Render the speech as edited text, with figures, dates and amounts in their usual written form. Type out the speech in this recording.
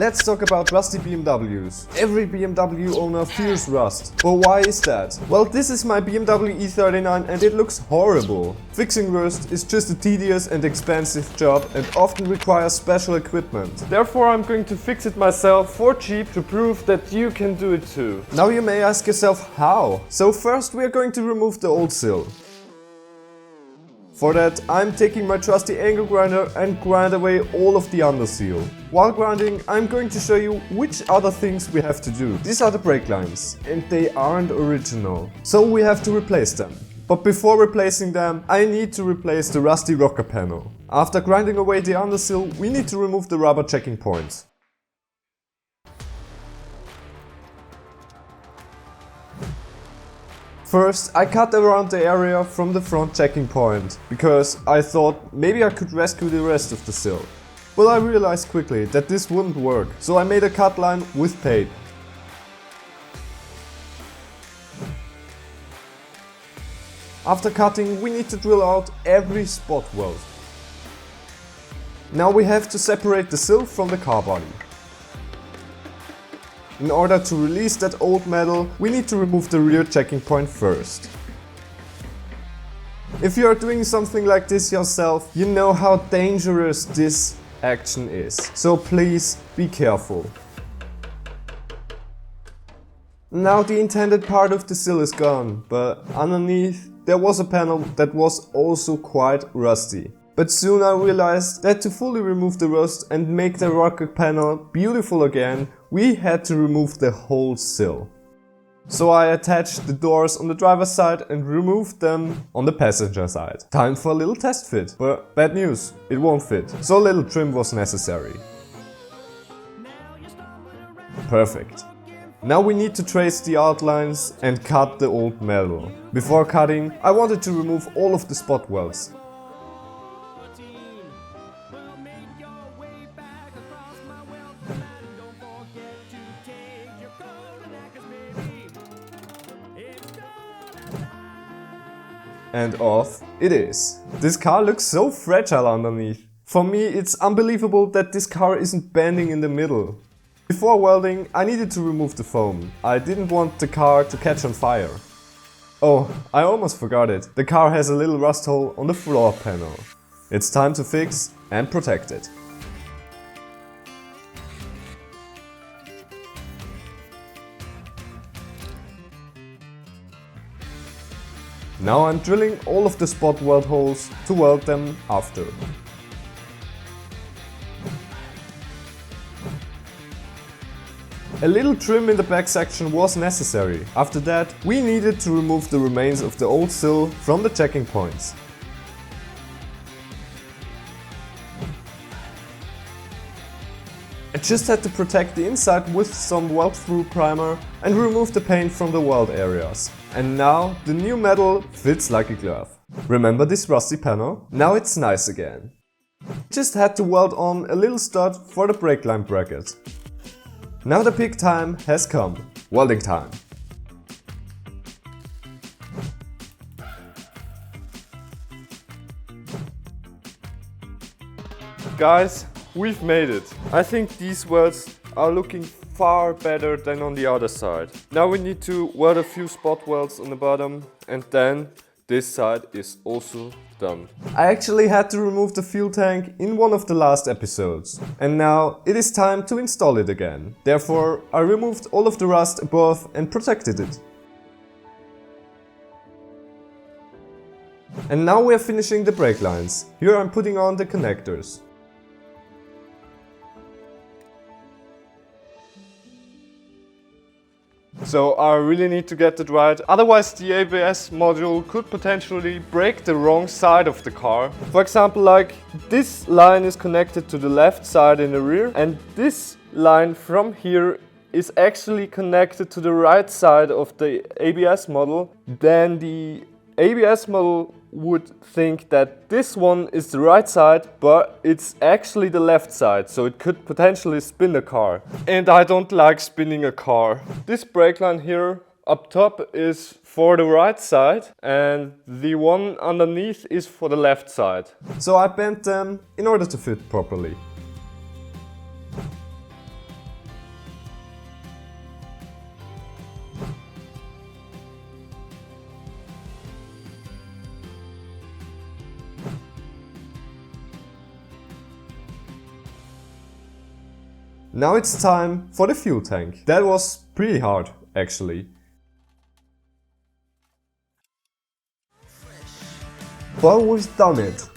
Let's talk about rusty BMWs. Every BMW owner fears rust. But why is that? Well, this is my BMW E39 and it looks horrible. Fixing rust is just a tedious and expensive job and often requires special equipment. Therefore, I'm going to fix it myself for cheap to prove that you can do it too. Now you may ask yourself how? So first we are going to remove the old sill. For that, I'm taking my trusty angle grinder and grind away all of the underseal. While grinding, I'm going to show you which other things we have to do. These are the brake lines, and they aren't original, so we have to replace them. But before replacing them, I need to replace the rusty rocker panel. After grinding away the underseal, we need to remove the rubber checking points. First, I cut around the area from the front checking point, because I thought maybe I could rescue the rest of the sill. But I realized quickly that this wouldn't work, so I made a cut line with tape. After cutting, we need to drill out every spot weld. Now we have to separate the sill from the car body. In order to release that old metal, we need to remove the rear checking point first. If you are doing something like this yourself, you know how dangerous this action is. So please be careful. Now the intended part of the sill is gone, but underneath there was a panel that was also quite rusty. But soon I realized that to fully remove the rust and make the rocker panel beautiful again, we had to remove the whole sill. So I attached the doors on the driver's side and removed them on the passenger side. Time for a little test fit. But bad news, it won't fit. So a little trim was necessary. Perfect. Now we need to trace the outlines and cut the old metal. Before cutting, I wanted to remove all of the spot welds. And off it is. This car looks so fragile underneath. For me, it's unbelievable that this car isn't bending in the middle. Before welding, I needed to remove the foam. I didn't want the car to catch on fire. Oh, I almost forgot it. The car has a little rust hole on the floor panel. It's time to fix and protect it. Now I'm drilling all of the spot weld holes to weld them after. A little trim in the back section was necessary. After that, we needed to remove the remains of the old sill from the checking points. I just had to protect the inside with some weld-through primer and remove the paint from the weld areas. And now the new metal fits like a glove. Remember this rusty panel? Now it's nice again. Just had to weld on a little stud for the brake line bracket. Now the peak time has come. Welding time. Guys, we've made it. I think these welds are looking far better than on the other side. Now we need to weld a few spot welds on the bottom and then this side is also done. I actually had to remove the fuel tank in one of the last episodes. And now it is time to install it again. Therefore, I removed all of the rust above and protected it. And now we are finishing the brake lines. Here I'm putting on the connectors. So I really need to get it right, otherwise the ABS module could potentially break the wrong side of the car. For example, like this line is connected to the left side in the rear and this line from here is actually connected to the right side of the ABS module. Then the ABS module would think that this one is the right side, but it's actually the left side, so it could potentially spin the car. And I don't like spinning a car. This brake line here up top is for the right side and the one underneath is for the left side. So I bent them in order to fit properly. Now it's time for the fuel tank. That was pretty hard, actually. But we've done it.